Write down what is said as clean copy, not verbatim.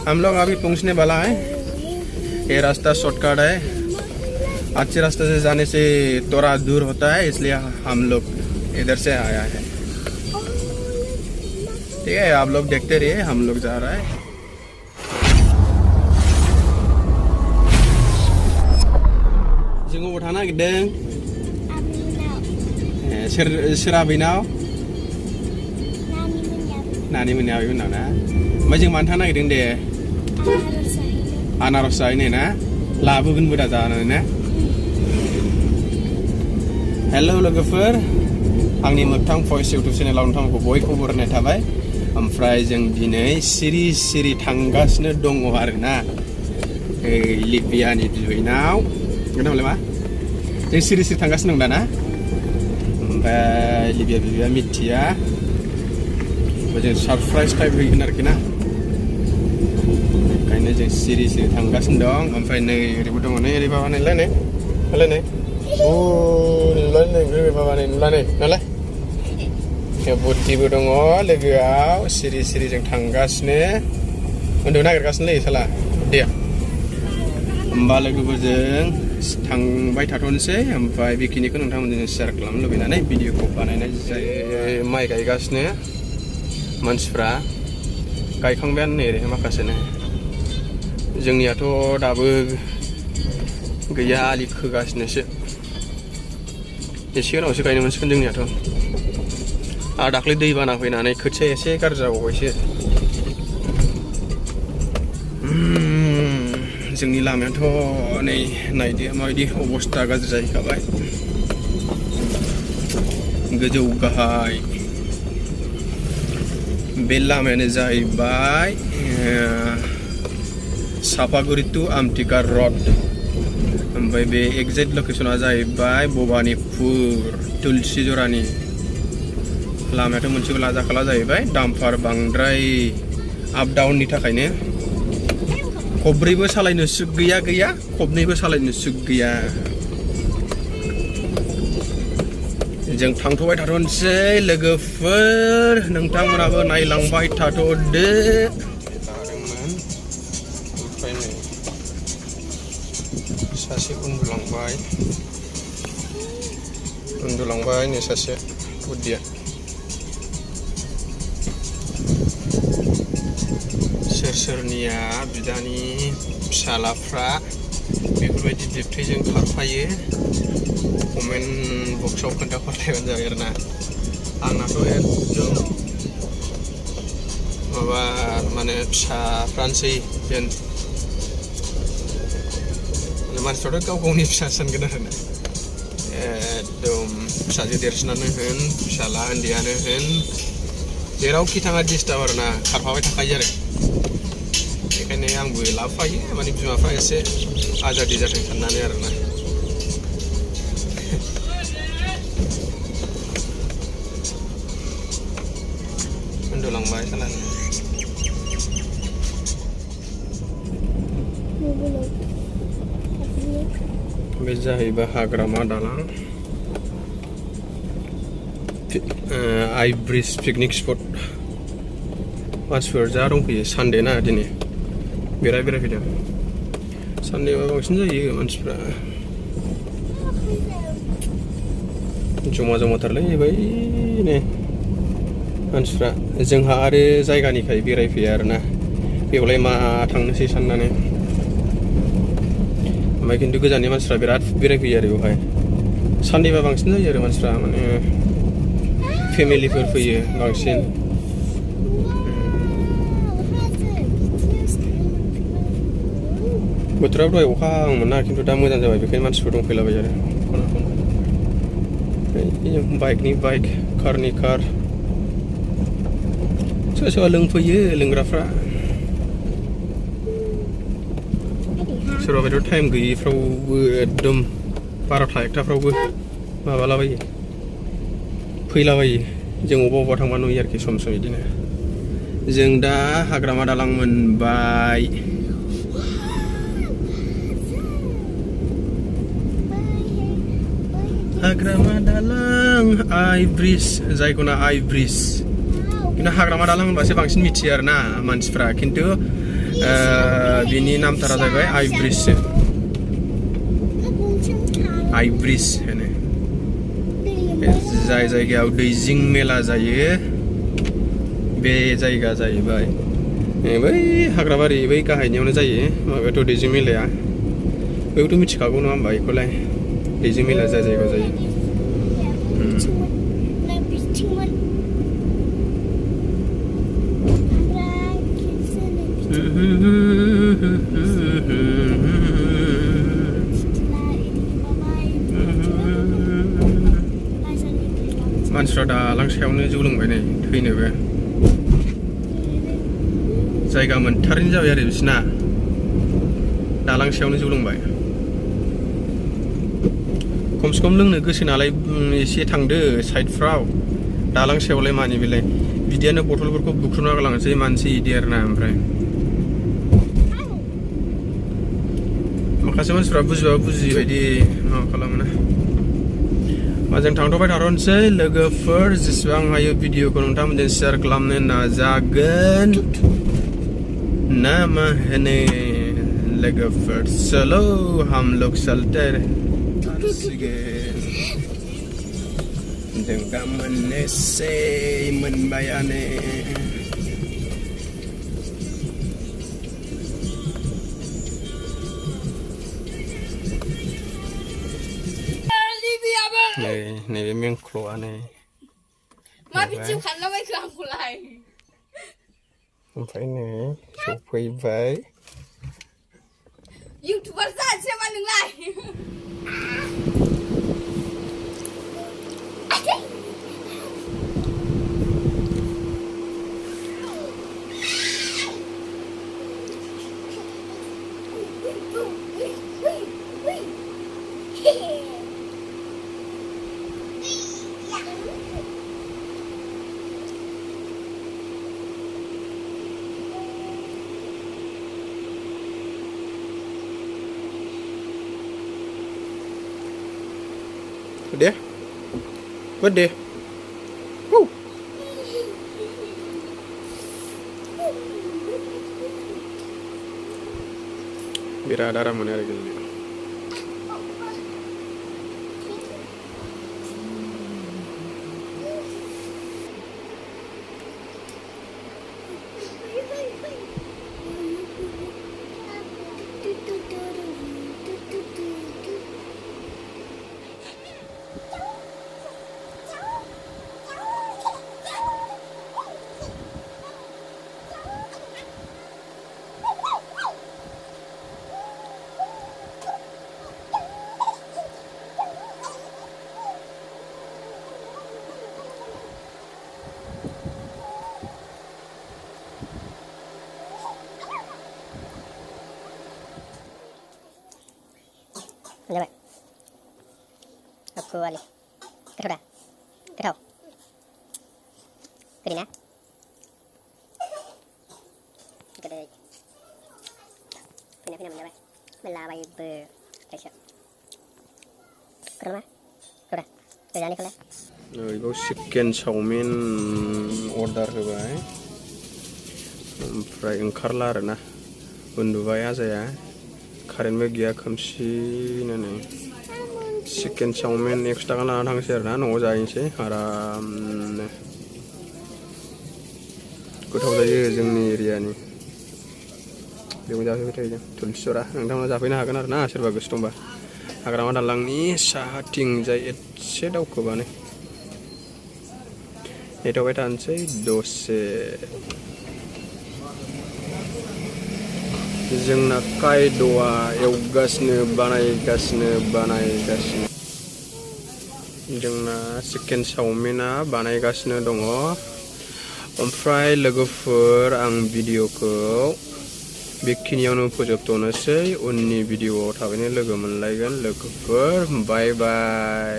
हम लोग अभी पहुंचने वाला है। ये रास्ता शॉर्टकट है। अच्छे रास्ते से जाने से थोड़ा दूर होता है, इसलिए हम लोग इधर से आया है। ठीक है, आप लोग देखते रहिए, हम लोग जा रहा है। जोंखौ बहा थांनो नागिरदों? सोर आबैनाव? नानि मोननियाव आबैमोननाव ना? ओमफ्राय जों मानो थांनो नागिरदों दे? आनारस जाहैनो ना? लाबोगोनबो दा जानानै ना? हेल' लोगोफोर, आंनि मोगथां भइस इउटुब चेनेलाव नोंथांमोनखौ बयखौबो बरायनाय थाबाय। ओमफ्राय जों दिनै सिरि सिरि थांगासिनो दङ आरोना लिबियानि बिबैनाव। खोनाबायलाय मा? जों सिरि सिरि थांगासिनो दं दा ना? ओमफ्राय लिबिया बिबैया मिथिया। जों सरप्राइज टाइप हैगोन आरोखि ना। ओंखायनो जों सिरि सिरि थांगासिनो दं। ओमफ्राय नै ओरैबो दङ, नै ओरै बाबा नैलाय नै नै अ नुलाय नै ओरै बाबा नै नुलाय नै नालाय बुद्धिबो दङ लोगोआव। सिरि सिरि जों थांगासिनो, उन्दुनो नागिरगासिनोलै साला बुद्धिया। होमबा लोगोफोरजों थांबाय थाथ'नोसै। ओमफ्राय बेखिनिखौ नोंथांमोनजों शेयार खालामनो लुबैनानै भिडिअखौ बानायनाय जायो। माइ गायगासिनो मानसिफ्रा, गायखांबायानो नै ओरै माखासेनो। जोंनियाथ' दाबो गैया, आलि खोगासिनोसो। एसे उनावसो गायनो मोनसिगोन जोंनियाथ'। आरो दाख्लै दैबाना फैनानै खोथिया एसे गाज्रि जाबावबायसो। जोंनि लामायाथ' नै नायदो माबायदि अबस्था गाज्रि जाहैखाबाय। गोजौ गाहाय। बे लामायानो जाहैबाय सापागुरि टु आमथिका रड। ओमफ्राय बे एक्जेक्ट लकेसना जाहैबाय भबानिपुर तुलसिजरानि। लामायाथ' मोनसेबो लाजाखाला जाहैबाय, डाम्पार बांद्राय आप डाउननि थाखायनो। खबब्रैबो सालायनो सुख गैया, खबनैबो सालायनो सुख गैया। जों थांथ'बाय थाथ'नोसै लोगोफोर, नोंथांमोनाबो नायलांबाय थाथ'दो। लादोंमोन, ओमफ्राय नै सासे उन्दुलांबाय नै सासे बुद्धिया। सोरनिया बिदानि फिसालाफ्रा बेफोरबायदि डिउटिजों खारफायो, कमेन्ट बक्सआव खोन्थाहरलायबानो जाबाय आरोना। आंनाथ' एकदम माबा माने फिसाफ्रानोसै जेन मानसिफ्राथ' गाव गावनि फिसा सानगोन आरोना। एकदम फिसाजो देरसिनानो होन, फिसाला उन्दैयानो होन, जेरावखि थाङा डिस्टार्ब आरोना, खारफाबाय थाखायो आरो। बेखायनो आंबो लाबोफायो, माने बिमाफ्रा एसे आजादि जाथों साननानै आरोना। उन्दुलांबाय सालानो। बे जाहैबाय हाग्रामा दालां, आइ ब्रिज पिकनिक स्पट। मानसिफोर जा दंफैयो, सानडे ना दिनै बेरायफैदों। सानडेबा बांसिन जायो मानसिफ्रा, जमाथारलै बैनो मानसिफ्रा। जोंहा आरो जायगानिखाय बेरायफैया आरोना, बेवलाय मा थांनोसै साननानै। ओमफ्राय खिन्थु गोजाननि मानसिफ्रा बिराद बेरायफैयो आरो बेवहाय। सानडेबा बांसिन जायो आरो मानसिफ्रा, माने फेमिलिफोर फैयो बांसिन। बोथोराव दहाय अखा हांमोन ना, खिन्थु दा मोजां जाबाय, बेखायनो मानसिफोर दंफैलाबायो आरो खना खना। बाइकनि बाइक, कारनि कार, सोरबा सोरबा लोंफैयो लोंग्राफ्रा। सोरबा बायदियाव टाइम गैयिफ्रावबो एकदम 12टा 1टाफ्रावबो माबालाबायो, फैलाबायो। जों अबा थांबा नुयो आरोखि सम सम बिदिनो। जों दा हाग्रामा दालां मोनबाय। हाग्रामा दालां आइ ब्रिज, जायखौना आइ ब्रिज। खिन्थु हाग्रामा दालां होनबासो बांसिन मिथियो आरोना मानसिफ्रा, खिन्थु बिनि नामथारा जाबाय आइब्रिजसो आइब्रिज होनो जाय जायगायाव दैजिं मेला जायो बे जायगा जाहैबाय बै हाग्राबारि बै गाहायनियावनो जायो माबायाथ' दैजिं मेलाया बेखौथ' मिथिखागौ नङा होमबा बेखौलाय दैजिं मेला जाय जायगायाव जायो मानसिफ्रा दालां सायावनो जौ लोंबाय नै थैनोबो जायगा मोनथारैनो जाबाय आरो बिसिना दालां सायावनो जौ लोंबाय खमसे खम लोंनो गोसो नालाय एसे थांदो साइडफ्राव दालां सायावलाय मानि बेलाय बिदियानो बथलफोरखौ बुख्रुबना गालांसै मानसि इदि आरोना ओमफ्राय माखासे मानसिफ्रा बुजिबाबो बुजियै बायदि माबा खालामोना जों थांथ'बाय थाथ'नोसै लोगोफोर जेसेबां हायो भिडिअखौ नोंथांमोनजों शेयार खालामनो नाजागोन ना मा होनो लोगोफोर चलो हम लोग चलते जों दा मोननोसै मोनबायानो नैबे मेंख्ल'आ नै मा भिडिअ खालामलाबायखो आंखौलाय ओमफ्राय नै सफैबाय इउटुबार जानोसै नामा नोंलाय Udah? Udah? Biradara mana lagi ni? Coba. Aku balik. Terus dah. Terus. Kering ya. Kita pindah menjawab. Melawai terus. Kerana? Sudah. Sudah ni kalau. Ibu chicken chowmin order होबाय ओमफ्राय ओंखारला आरोना उन्दुबाय आजाया कारेन्टबो गैया खोमसिनो नै चिकेन चावमिन 100 टाका लाना थांसै आरोना न'आव जाहैनोसै आरामनो गोथाव जायो जोंनि एरियानि बेयाव जाफैबाय थायो जों थुलसिजरा नोंथांमोना जाफैनो हागोन आरोना सोरबा गोसो दंबा हाग्रामा दालांनि साहाथिंजाय एसे दावखोबानो नेथ'बाय थानोसै दसे जोंना कायद'आ एवगासिनो बानायगासिनो जोंना चिकेन चावमिना बानायगासिनो दङ ओमफ्राय लोगोफोर आं भिडिअखौ बेखिनियावनो फोजोबथ'नोसै उननि भिडिअआव थाबैनो लोगो मोनलायगोन लोगोफोर बाय बाय